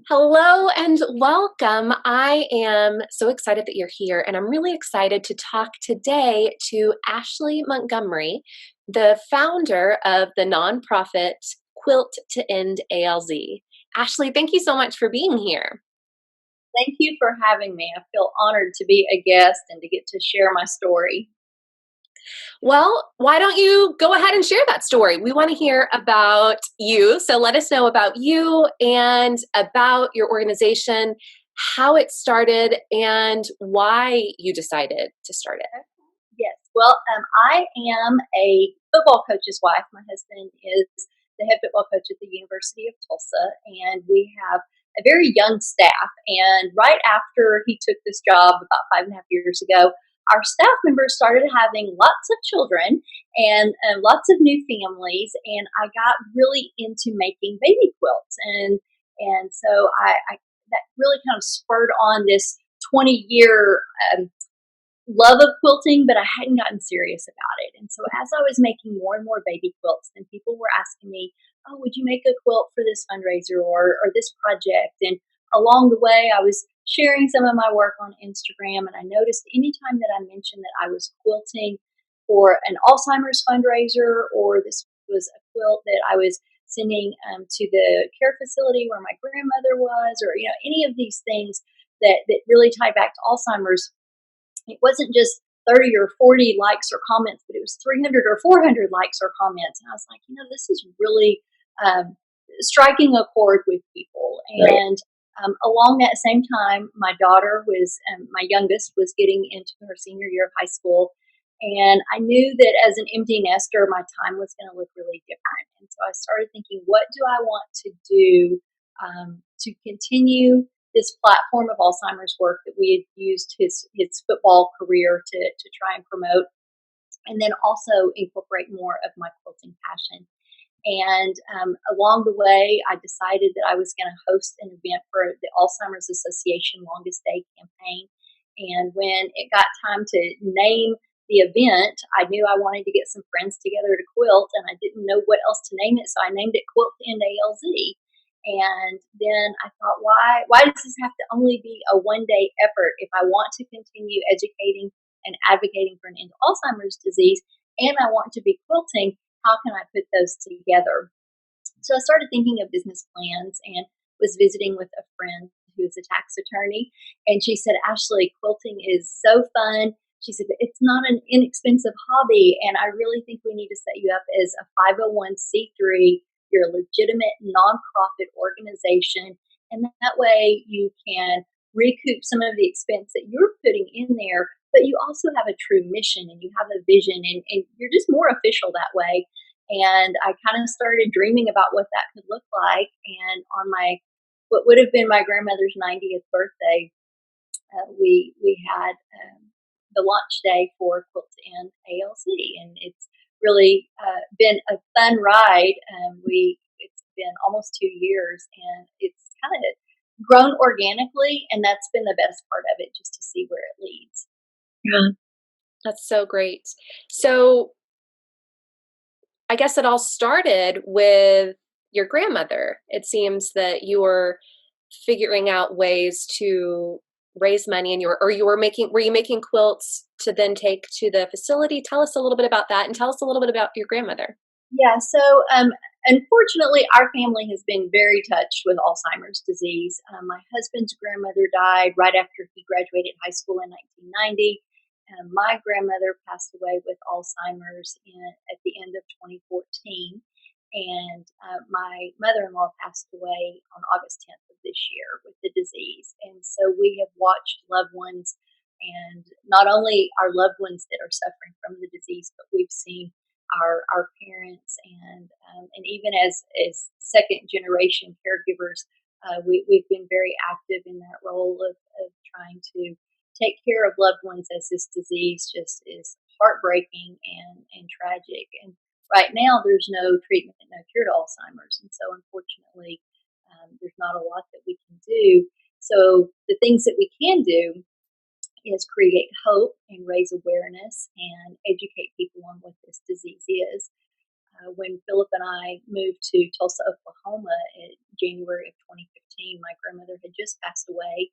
Hello and welcome. I am so excited that you're here, and I'm really excited to talk today to Ashli Montgomery, the founder of the nonprofit Quilt to End ALZ. Ashli, thank you so much for being here. Thank you for having me. I feel honored to be a guest and to get to share my story. Well, why don't you go ahead and share that story? We want to hear about you. So let us know about you and about your organization, how it started, and why you decided to start it. Yes, well, I am a football coach's wife. My husband is the head football coach at the University of Tulsa, and we have a very young staff. And right after he took this job about 5.5 years ago, our staff members started having lots of children and lots of new families, and I got really into making baby quilts, and so I that really kind of spurred on this 20-year love of quilting, but I hadn't gotten serious about it. And so as I was making more and more baby quilts, then people were asking me, "Oh, would you make a quilt for this fundraiser or this project?" And along the way, I was sharing some of my work on Instagram, and I noticed anytime that I mentioned that I was quilting for an Alzheimer's fundraiser, or this was a quilt that I was sending to the care facility where my grandmother was, or any of these things that really tied back to Alzheimer's, it wasn't just 30 or 40 likes or comments, but it was 300 or 400 likes or comments. And I was like, this is really striking a chord with people. Right. And along that same time, my youngest was getting into her senior year of high school. And I knew that as an empty nester, my time was going to look really different. And so I started thinking, what do I want to do to continue this platform of Alzheimer's work that we had used his football career to try and promote, and then also incorporate more of my quilting passion. And along the way, I decided that I was going to host an event for the Alzheimer's Association Longest Day campaign. And when it got time to name the event, I knew I wanted to get some friends together to quilt, and I didn't know what else to name it, so I named it Quilt to End ALZ. And then I thought, why does this have to only be a 1 day effort? If I want to continue educating and advocating for an end to Alzheimer's disease, and I want to be quilting, how can I put those together? So I started thinking of business plans and was visiting with a friend who is a tax attorney. And she said, "Ashli, quilting is so fun." She said, "But it's not an inexpensive hobby. And I really think we need to set you up as a 501c3. You're a legitimate nonprofit organization. And that way you can recoup some of the expense that you're putting in there, but you also have a true mission and you have a vision, and you're just more official that way." And I kind of started dreaming about what that could look like. And on what would have been my grandmother's 90th birthday, we had the launch day for Quilt and ALC, and it's really been a fun ride. It's been almost 2 years, and it's kind of grown organically, and that's been the best part of it, just to see where it leads. Yeah. That's so great. So I guess it all started with your grandmother. It seems that you were figuring out ways to raise money, and were you making quilts to then take to the facility? Tell us a little bit about that, and tell us a little bit about your grandmother. Yeah, so unfortunately, our family has been very touched with Alzheimer's disease. My husband's grandmother died right after he graduated high school in 1990. My grandmother passed away with Alzheimer's at the end of 2014. And my mother in law passed away on August 10th of this year with the disease. And so we have watched loved ones, and not only our loved ones that are suffering from the disease, but we've seen our parents, and even as second generation caregivers, we've been very active in that role of trying to take care of loved ones as this disease just is heartbreaking and tragic. And right now, there's no treatment, no cure to Alzheimer's, and so unfortunately, there's not a lot that we can do. So the things that we can do is create hope and raise awareness and educate people on what this disease is. when Philip and I moved to Tulsa, Oklahoma in January of 2015, my grandmother had just passed away.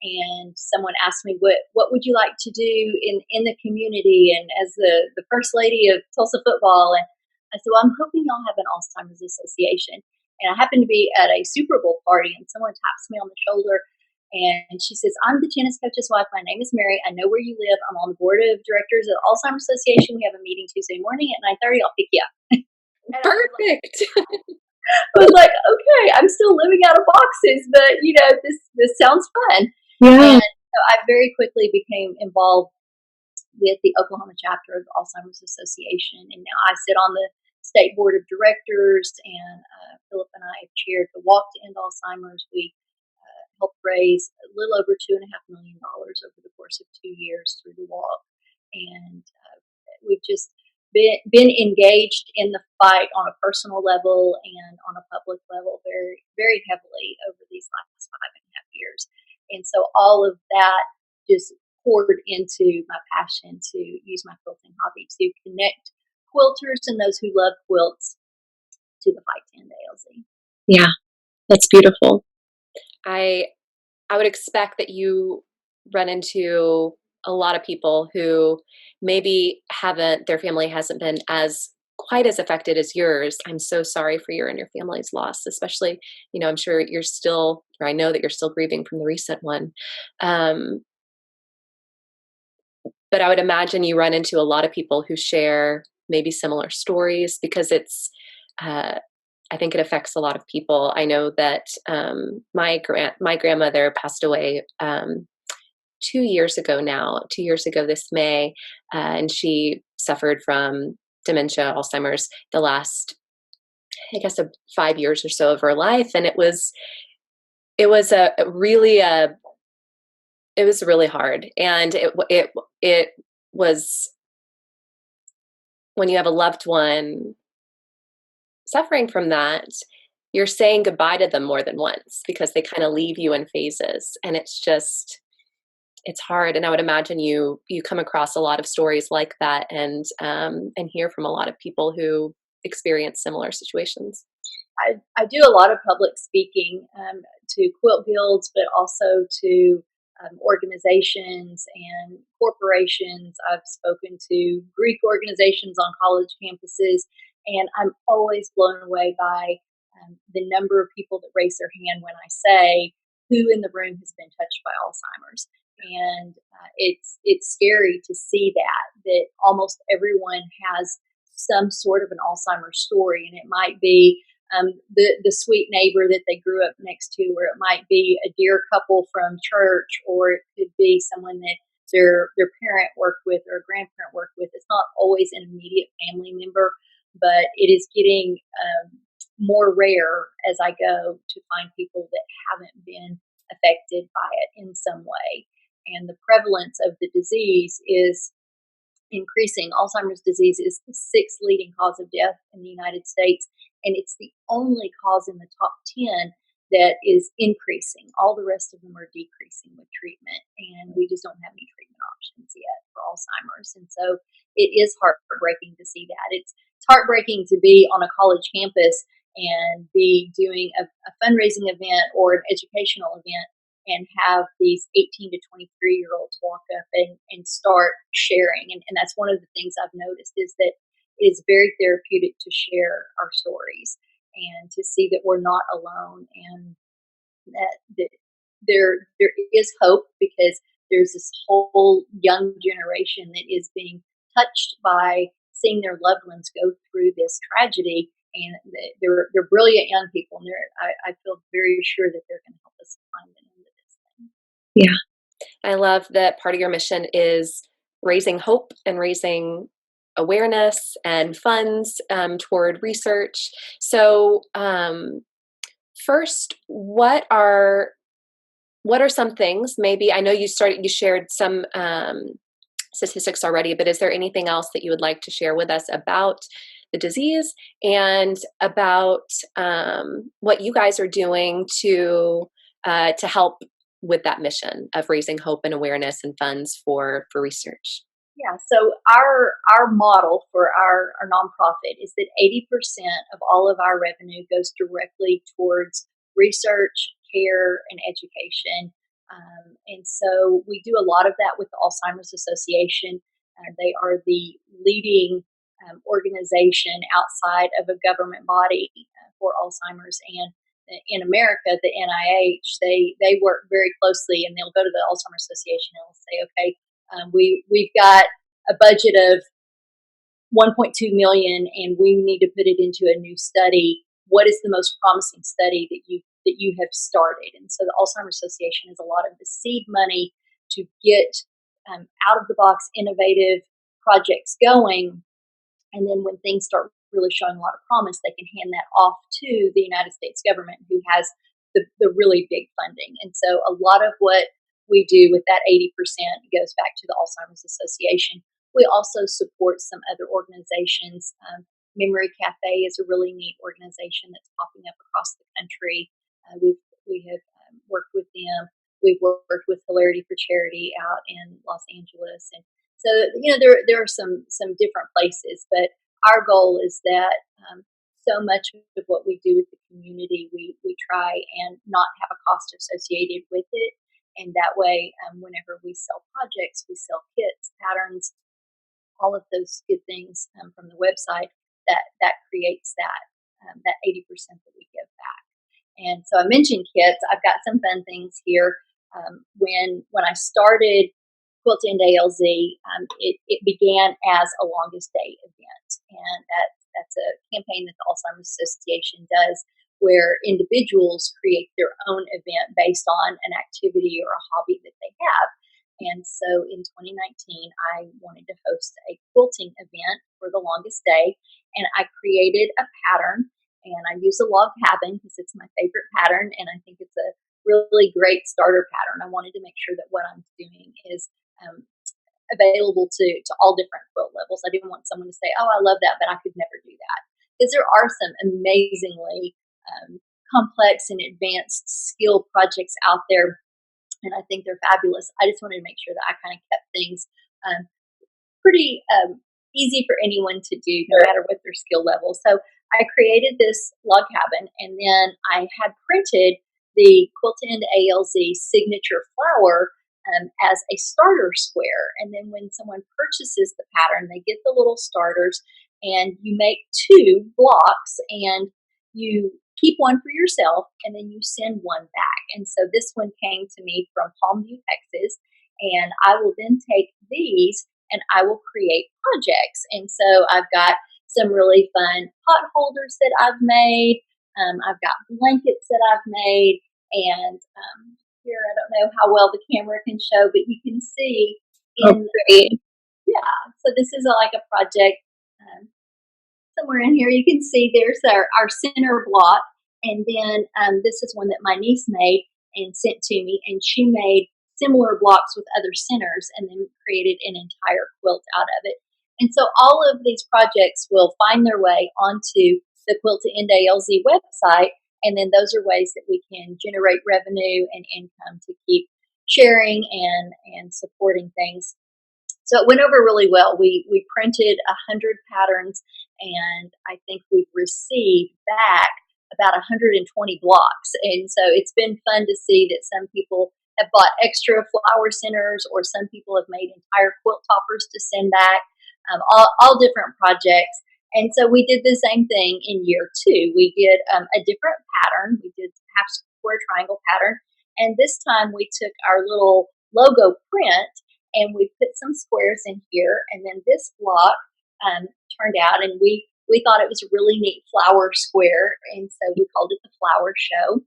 And someone asked me, what would you like to do in the community and as the first lady of Tulsa football? And I said, well, I'm hoping y'all have an Alzheimer's association. And I happened to be at a Super Bowl party, and someone taps me on the shoulder and she says, I'm the tennis coach's wife. My name is Mary. I know where you live. I'm on the board of directors of the Alzheimer's Association. We have a meeting Tuesday morning at 9:30. I'll pick you up. And Perfect. I was like, okay, I'm still living out of boxes, but this sounds fun. Yeah. And so I very quickly became involved with the Oklahoma chapter of the Alzheimer's Association, and now I sit on the state board of directors. And Philip and I have chaired the Walk to End Alzheimer's. We helped raise a little over $2.5 million over the course of 2 years through the walk, and we've just been engaged in the fight on a personal level and on a public level very, very heavily over these last 5.5 years. And so all of that just poured into my passion to use my quilting hobby to connect quilters and those who love quilts to the fight to end ALZ. Yeah, that's beautiful. I would expect that you run into a lot of people who maybe their family hasn't been as quite as affected as yours. I'm so sorry for your and your family's loss, especially, I'm sure you're still, or I know that you're still grieving from the recent one. But I would imagine you run into a lot of people who share maybe similar stories because I think it affects a lot of people. I know that my grandmother passed away 2 years ago now, 2 years ago this May, and she suffered from dementia, Alzheimer's, the last, I guess, 5 years or so of her life, and it was really hard, and it was when you have a loved one suffering from that, you're saying goodbye to them more than once because they kind of leave you in phases, and it's hard. And I would imagine you come across a lot of stories like that, and hear from a lot of people who experience similar situations. I do a lot of public speaking to quilt guilds, but also to organizations and corporations. I've spoken to Greek organizations on college campuses, and I'm always blown away by the number of people that raise their hand when I say, who in the room has been touched by Alzheimer's? And it's scary to see that almost everyone has some sort of an Alzheimer's story, and it might be the sweet neighbor that they grew up next to, or it might be a dear couple from church, or it could be someone that their parent worked with or a grandparent worked with. It's not always an immediate family member, but it is getting more rare as I go to find people that haven't been affected by it in some way. And the prevalence of the disease is increasing. Alzheimer's disease is the 6th leading cause of death in the United States, and it's the only cause in the top 10 that is increasing. All the rest of them are decreasing with treatment, and we just don't have any treatment options yet for Alzheimer's. And so it is heartbreaking to see that. It's heartbreaking to be on a college campus and be doing a fundraising event or an educational event and have these 18 to 23-year-olds walk up and start sharing. And that's one of the things I've noticed is that it is very therapeutic to share our stories and to see that we're not alone, and that there is hope, because there's this whole young generation that is being touched by seeing their loved ones go through this tragedy. And they're brilliant young people, and I feel very sure that they're going to help us find an end to this thing. Yeah, I love that part of your mission is raising hope and raising awareness and funds toward research. So, first, what are some things? Maybe I know you shared some statistics already, but is there anything else that you would like to share with us about the disease and about what you guys are doing to help with that mission of raising hope and awareness and funds for research? Yeah, so our model for our nonprofit is that 80% of all of our revenue goes directly towards research, care, and education. And so we do a lot of that with the Alzheimer's Association. They are the leading organization outside of a government body for Alzheimer's, and in America, the NIH, they work very closely, and they'll go to the Alzheimer's Association and they'll say, okay, we've got a budget of 1.2 million, and we need to put it into a new study. What is the most promising study that you have started? And so the Alzheimer's Association has a lot of the seed money to get out of the box innovative projects going, and then when things start really showing a lot of promise, they can hand that off to the United States government, who has the really big funding. And so a lot of what we do with that 80% goes back to the Alzheimer's Association. We also support some other organizations. Memory Cafe is a really neat organization that's popping up across the country. We have worked with them. We've worked with Hilarity for Charity out in Los Angeles, and so there are some different places, but our goal is that so much of what we do with the community, we try and not have a cost associated with it, and that way, whenever we sell projects, we sell kits, patterns, all of those good things from the website. That creates that 80% that we give back. And so I mentioned kits. I've got some fun things here. When I started Quilt to End ALZ, it began as a longest day event, and that's a campaign that the Alzheimer's Association does, where individuals create their own event based on an activity or a hobby that they have. And so in 2019, I wanted to host a quilting event for the longest day, and I created a pattern, and I use a log cabin because it's my favorite pattern, and I think it's a really great starter pattern. I wanted to make sure that what I'm doing is um, available to all different quilt levels. I didn't want someone to say, "Oh, I love that, but I could never do that," because there are some amazingly complex and advanced skill projects out there, and I think they're fabulous. I just wanted to make sure that I kind of kept things um, pretty easy for anyone to do, no matter what their skill level. So I created this log cabin, and then I had printed the Quilt to End ALZ signature flower as a starter square. And then when someone purchases the pattern, they get the little starters, and you make two blocks, and you keep one for yourself, and then you send one back. And so this one came to me from Palmview, Texas, and I will then take these and I will create projects. And so I've got some really fun pot holders that I've made. I've got blankets that I've made, and here, I don't know how well the camera can show, but you can see in, yeah, so this is like a project somewhere in here. You can see there's our center block, and then this is one that my niece made and sent to me, and she made similar blocks with other centers and then created an entire quilt out of it. And so all of these projects will find their way onto the Quilt to End ALZ website, and then those are ways that we can generate revenue and income to keep sharing and supporting things. So it went over really well. We printed 100 patterns, and I think we've received back about 120 blocks. And so it's been fun to see that some people have bought extra flower centers, or some people have made entire quilt toppers to send back, all different projects. And so we did the same thing in year two. We did a different pattern. We did half square triangle pattern. And this time we took our little logo print and we put some squares in here. And then this block turned out, and we thought it was a really neat flower square. And so we called it the Flower Show.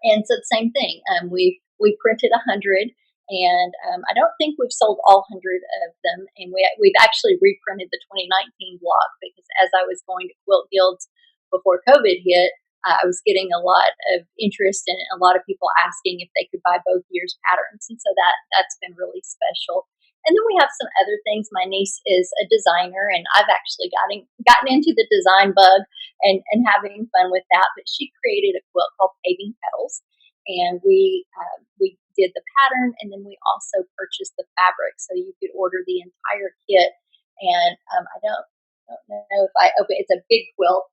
And so the same thing. We printed 100, and I don't think we've sold all 100 of them. And we've actually reprinted the 2019 block, because as I was going to quilt guilds before COVID hit, I was getting a lot of interest and a lot of people asking if they could buy both years' patterns. And so that's been really special. And then we have some other things. My niece is a designer, and I've actually gotten into the design bug and having fun with that. But she created a quilt called Paving Petals, and we did the pattern, and then we also purchased the fabric, so you could order the entire kit. And I don't know if I open. It's a big quilt,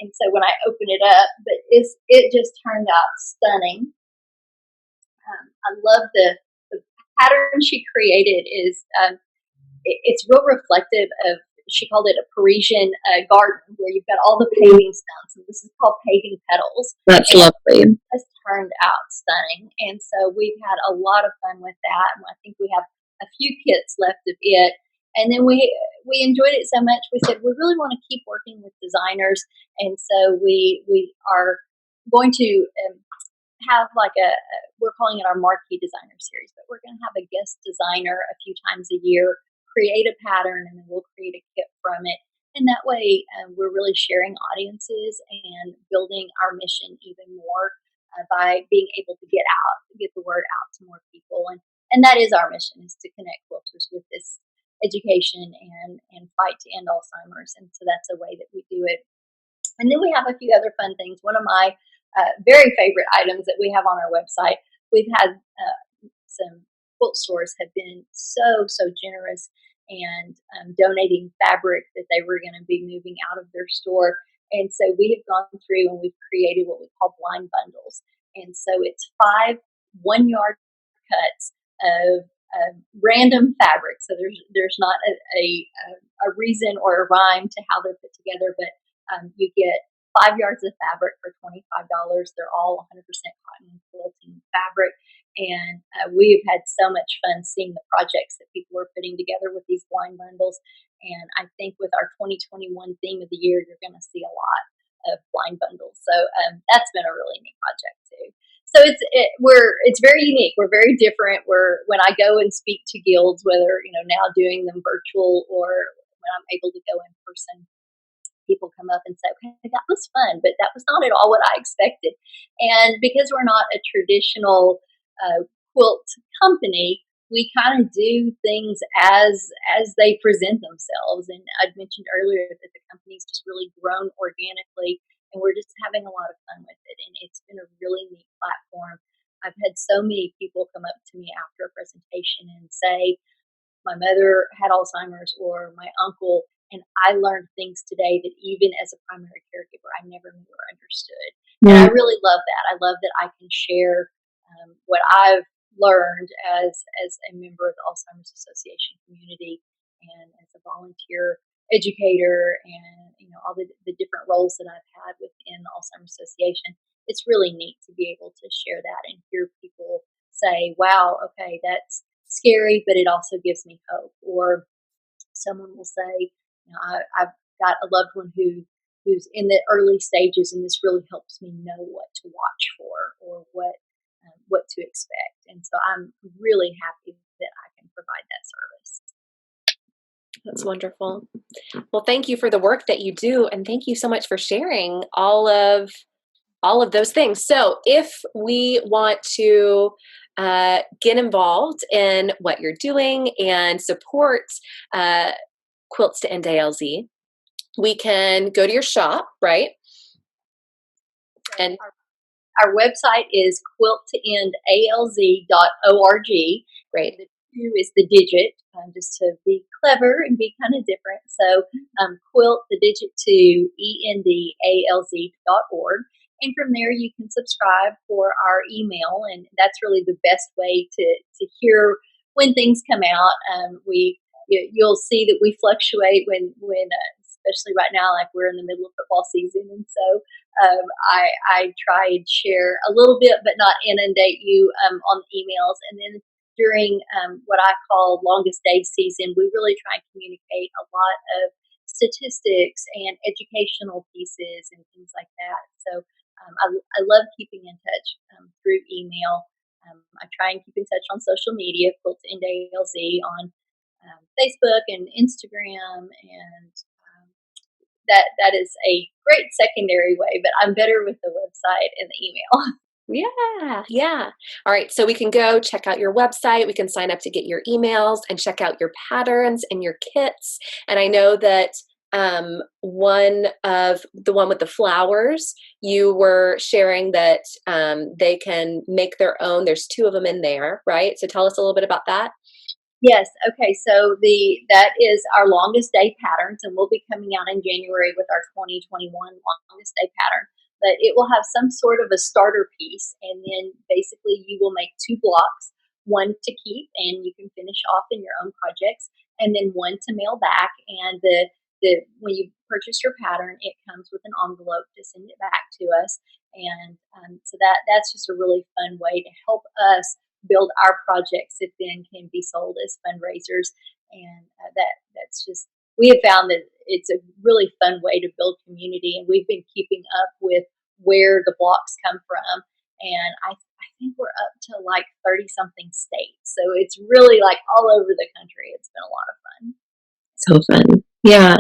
and so when I open it up, but it just turned out stunning. I love the pattern she created. It's real reflective of, she called it a Parisian garden, where you've got all the paving stones. And this is called paving petals. That's And lovely. it has turned out stunning. And so we've had a lot of fun with that. And I think we have a few kits left of it. And then we enjoyed it so much, we said we really want to keep working with designers. And so we are going to have like we're calling it our marquee designer series, but we're going to have a guest designer a few times a year create a pattern, and then we'll create a kit from it. And that way, we're really sharing audiences and building our mission even more by being able to get the word out to more people. And that is our mission, is to connect quilters with this education and fight to end Alzheimer's. And so that's a way that we do it. And then we have a few other fun things. One of my very favorite items that we have on our website, we've had some quilt stores have been so generous and donating fabric that they were going to be moving out of their store. And so we have gone through and we've created what we call blind bundles. And so it's 5 1-yard cuts of random fabric. So there's not a reason or a rhyme to how they're put together, but you get 5 yards of fabric for $25. They're all 100% cotton quilting fabric. And we've had so much fun seeing the projects that people are putting together with these blind bundles. And I think with our 2021 theme of the year, you're going to see a lot of blind bundles. So that's been a really neat project too. So it's very unique. We're very different. When I go and speak to guilds, whether now doing them virtual or when I'm able to go in person, people come up and say, okay, that was fun, but that was not at all what I expected. And because we're not a traditional quilt company, we kind of do things as they present themselves. And I'd mentioned earlier that the company's just really grown organically, and we're just having a lot of fun with it. And it's been a really neat platform. I've had so many people come up to me after a presentation and say, my mother had Alzheimer's, or my uncle, and I learned things today that even as a primary caregiver, I never knew or understood. And I really love that. I love that I can share what I've learned as a member of the Alzheimer's Association community and as a volunteer educator, and all the different roles that I've had within the Alzheimer's Association. It's really neat to be able to share that and hear people say, wow, okay, that's scary, but it also gives me hope. Or someone will say, I've got a loved one who's in the early stages, and this really helps me know what to watch for or what to expect. And so I'm really happy that I can provide that service. That's wonderful. Well, thank you for the work that you do, and thank you so much for sharing all of those things. So if we want to get involved in what you're doing and support Quilts to End ALZ, we can go to your shop, right? And our website is quilttoendalz.org. Great. The 2 is the digit, just to be clever and be kind of different. So quilt, the digit 2, endalz.org. And from there, you can subscribe for our email, and that's really the best way to hear when things come out. You'll see that we fluctuate when especially right now, like we're in the middle of football season, and so I try and share a little bit, but not inundate you on the emails. And then during what I call longest day season, we really try and communicate a lot of statistics and educational pieces and things like that. So I love keeping in touch through email. I try and keep in touch on social media, Quilt to End ALZ on Facebook and Instagram, and that is a great secondary way, but I'm better with the website and the email. Yeah. All right. So we can go check out your website. We can sign up to get your emails and check out your patterns and your kits. And I know that one with the flowers, you were sharing that they can make their own. There's two of them in there, right? So tell us a little bit about that. Yes. Okay. So that is our longest day patterns, and we'll be coming out in January with our 2021 longest day pattern. But it will have some sort of a starter piece, and then basically you will make two blocks, one to keep, and you can finish off in your own projects, and then one to mail back. And the when you purchase your pattern, it comes with an envelope to send it back to us, and so that's just a really fun way to help us build our projects that then can be sold as fundraisers. And that's just, we have found that it's a really fun way to build community, and we've been keeping up with where the blocks come from. And I think we're up to like 30 something states. So it's really like all over the country. It's been a lot of fun. So fun. Yeah.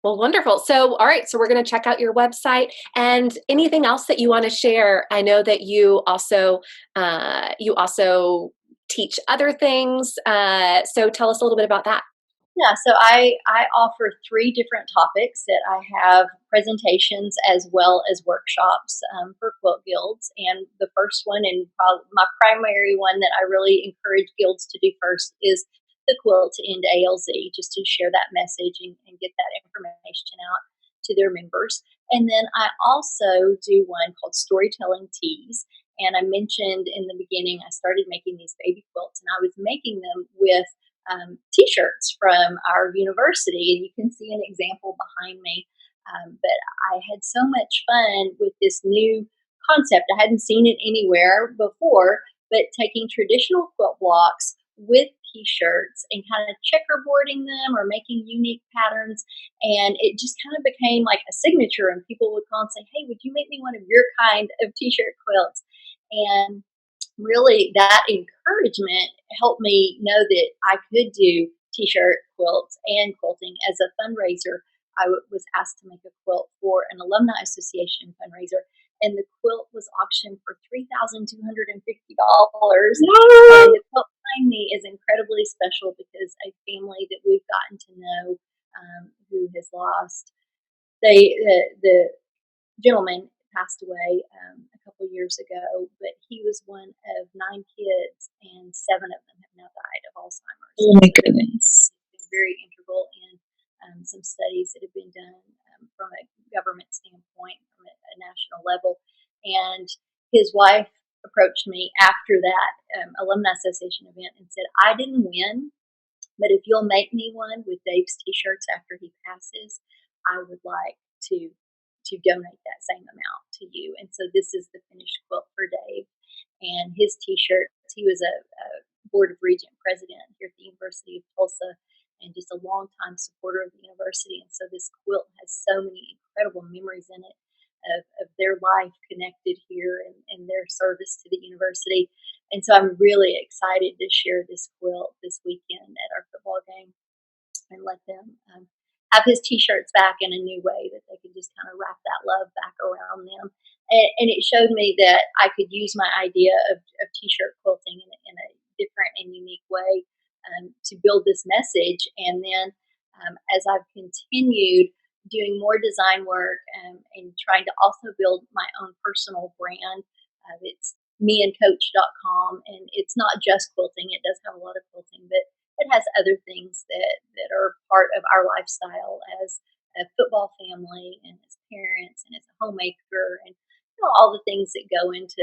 Well, wonderful. So, all right. So, we're going to check out your website and anything else that you want to share. I know that you also teach other things. So, tell us a little bit about that. Yeah, so I offer three different topics that I have presentations as well as workshops for quilt guilds. And the first one, and probably my primary one that I really encourage guilds to do first, is the Quilt to End ALZ, just to share that message and get that information out to their members. And then I also do one called Storytelling Teas. And I mentioned in the beginning, I started making these baby quilts, and I was making them with t-shirts from our university, and you can see an example behind me. But I had so much fun with this new concept. I hadn't seen it anywhere before, but taking traditional quilt blocks with t-shirts and kind of checkerboarding them or making unique patterns, and it just kind of became like a signature, and people would call and say, hey, would you make me one of your kind of t-shirt quilts? And really that encouragement helped me know that I could do t-shirt quilts and quilting as a fundraiser. Was asked to make a quilt for an alumni association fundraiser, and the quilt was auctioned for $3,250. And the quilt behind me is incredibly special because a family that we've gotten to know, who has lost, the gentleman passed away a couple years ago, but he was one of nine kids, and seven of them have now died of Alzheimer's. Oh my goodness. It's been very integral in some studies that have been done from a government standpoint, from a national level. And his wife approached me after that alumni association event and said, I didn't win, but if you'll make me one with Dave's t-shirts after he passes, I would like to donate that same amount to you. And so this is the finished quilt for Dave. And his t-shirts, he was a Board of Regent president here at the University of Tulsa, and just a longtime supporter of the university. And so this quilt has so many incredible memories in it of their life connected here, and their service to the university. And so I'm really excited to share this quilt this weekend at our football game and let them have his t-shirts back in a new way, that they can just kind of wrap that love back around them. And it showed me that I could use my idea of t-shirt quilting in a different and unique way to build this message. And then as I've continued doing more design work and trying to also build my own personal brand, it's meandcoach.com, and it's not just quilting. It does have a lot of quilting, but it has other things that are part of our lifestyle as a football family and as parents and as a homemaker, and all the things that go into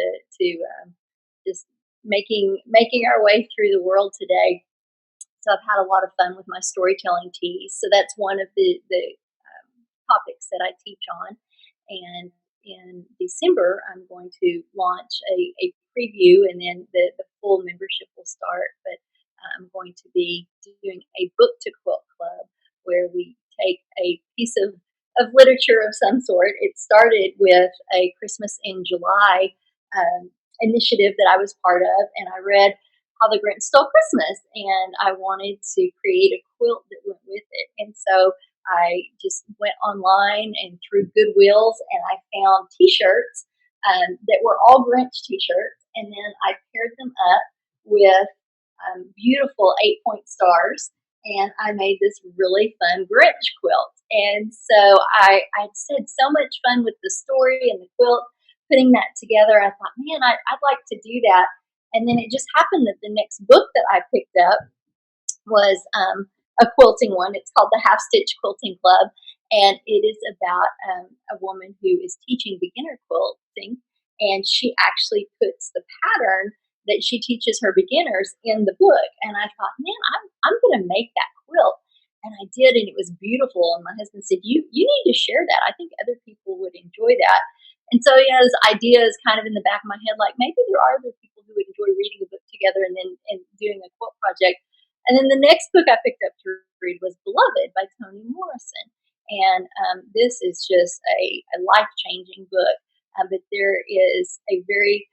just making our way through the world today. So I've had a lot of fun with my storytelling teas. So that's one of the topics that I teach on. And in December, I'm going to launch a preview, and then the full membership will start. But I'm going to be doing a book to quilt club, where we take a piece of literature of some sort. It started with a Christmas in July initiative that I was part of, and I read How the Grinch Stole Christmas, and I wanted to create a quilt that went with it. And so I just went online and through Goodwills, and I found t-shirts that were all Grinch t-shirts, and then I paired them up with beautiful 8-point stars, and I made this really fun Grinch quilt. And so I had so much fun with the story and the quilt, putting that together. I thought, man, I'd like to do that. And then it just happened that the next book that I picked up was a quilting one. It's called the Half Stitch Quilting Club, and it is about a woman who is teaching beginner quilting, and she actually puts the pattern that she teaches her beginners in the book. And I thought, man, I'm going to make that quilt. And I did, and it was beautiful. And my husband said, you need to share that. I think other people would enjoy that. And so, this idea is kind of in the back of my head, like maybe there are other people who would enjoy reading a book together and doing a quilt project. And then the next book I picked up to read was Beloved by Toni Morrison. And this is just a life changing book. But there is a very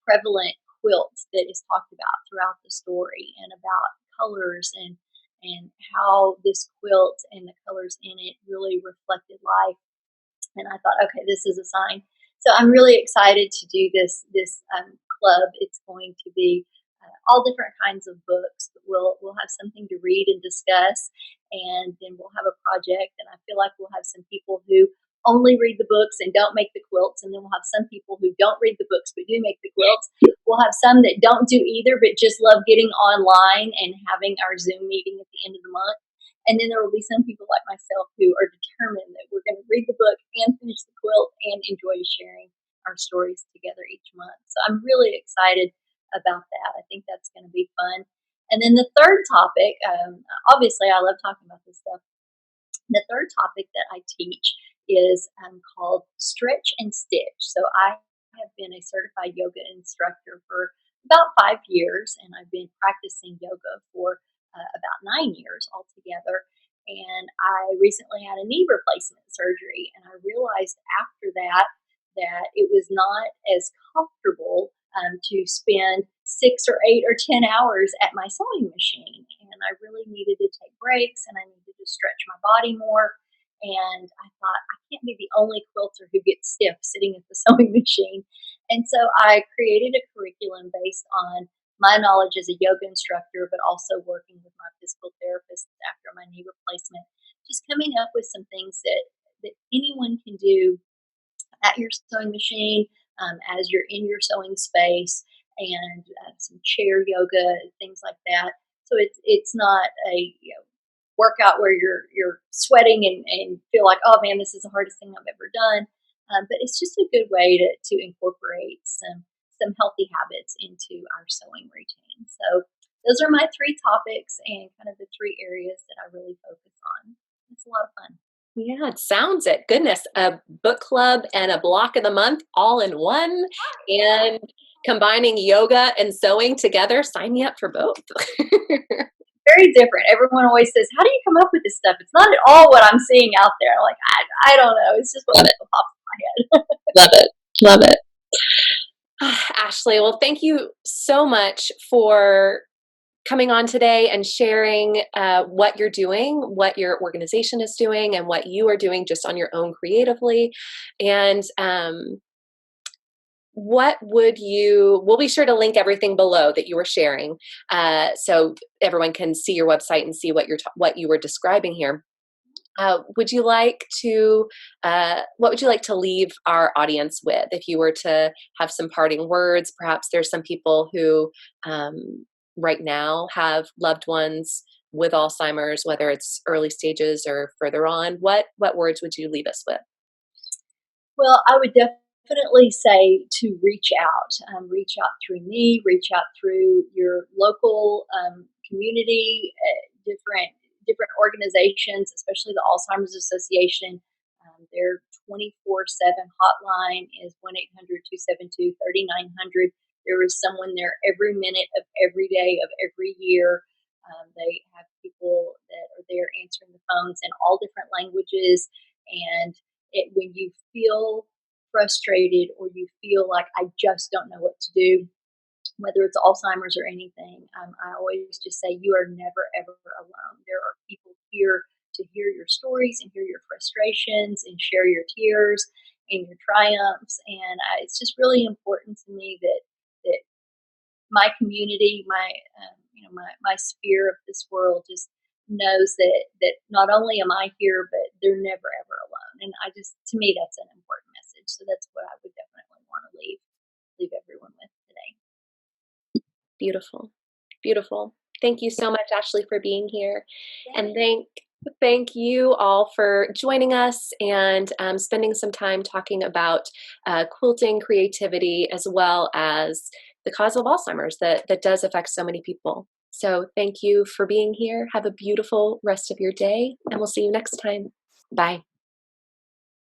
prevalent quilt that is talked about throughout the story, and about colors, and how this quilt and the colors in it really reflected life. And I thought, okay, this is a sign. So I'm really excited to do this club. It's going to be all different kinds of books. We'll have something to read and discuss, and then we'll have a project. And I feel like we'll have some people who only read the books and don't make the quilts, and then we'll have some people who don't read the books but do make the quilts. We'll have some that don't do either but just love getting online and having our Zoom meeting at the end of the month. And then there will be some people like myself who are determined that we're going to read the book and finish the quilt and enjoy sharing our stories together each month. So I'm really excited about that. I think that's going to be fun. And then the third topic, obviously, I love talking about this stuff. The third topic that I teach is called Stretch and Stitch. So I have been a certified yoga instructor for about 5 years, and I've been practicing yoga for about 9 years altogether. And I recently had a knee replacement surgery, and I realized after that that it was not as comfortable to spend 6 or 8 or 10 hours at my sewing machine. And I really needed to take breaks, and I needed to stretch my body more. And I thought, I can't be the only quilter who gets stiff sitting at the sewing machine. And so I created a curriculum based on my knowledge as a yoga instructor, but also working with my physical therapist after my knee replacement, just coming up with some things that anyone can do at your sewing machine, as you're in your sewing space, and some chair yoga, things like that. So it's not a workout where you're sweating and feel like, oh man, this is the hardest thing I've ever done. But it's just a good way to incorporate some healthy habits into our sewing routine. So those are my three topics and kind of the three areas that I really focus on. It's a lot of fun. Yeah, it sounds it. Goodness, a book club and a block of the month all in one, and combining yoga and sewing together. Sign me up for both. Very different. Everyone always says, "How do you come up with this stuff?" It's not at all what I'm seeing out there. I'm like, I don't know. It's just what Love it. pops in my head. Love it. Love it. Ashli, well, thank you so much for coming on today and sharing what you're doing, what your organization is doing, and what you are doing just on your own creatively. And what would you, we'll be sure to link everything below that you were sharing, so everyone can see your website and see what you were describing here. Would you like to, what would you like to leave our audience with? If you were to have some parting words, perhaps there's some people who right now have loved ones with Alzheimer's, whether it's early stages or further on. What words would you leave us with? Well, I would definitely say to reach out through me, reach out through your local community, different organizations, especially the Alzheimer's Association. Their 24/7 hotline is 1-800-272-3900. There is someone there every minute of every day of every year. They have people that are there answering the phones in all different languages. And when you feel frustrated, or you feel like I just don't know what to do, whether it's Alzheimer's or anything, I always just say you are never, ever alone. There are people here to hear your stories and hear your frustrations and share your tears and your triumphs. And it's just really important to me that my community, my sphere of this world, just knows that not only am I here, but they're never ever alone. And to me, that's an important message. So that's what I would definitely want to leave everyone with today. Beautiful. Beautiful. Thank you so much, Ashley, for being here. And Yay. thank you all for joining us and spending some time talking about quilting creativity as well as the cause of Alzheimer's that does affect so many people. So thank you for being here. Have a beautiful rest of your day, and we'll see you next time. Bye.